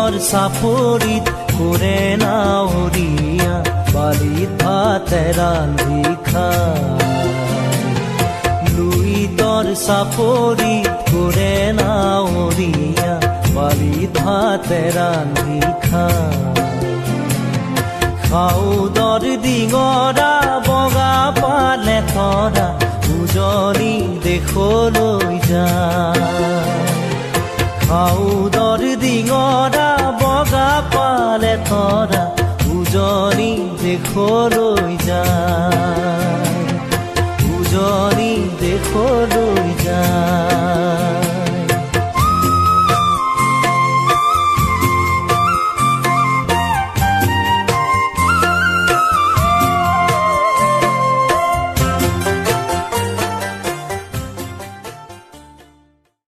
তৰ চাপৰিত কৰে নাৱৰীয়া বালিত ভাতে ৰান্ধি খায় লুইতৰ চাপৰিত কৰে নাৱৰীয়া বালিত ভাতে ৰান্ধি খায় খাউদৰ ডিঙৰা বগা পালে তৰা উজনি দেশলৈ যায় খাউদৰ ডিঙৰা বগা পালে তৰা উজনি দেশলৈ যায় উজনি দেশলৈ যায়।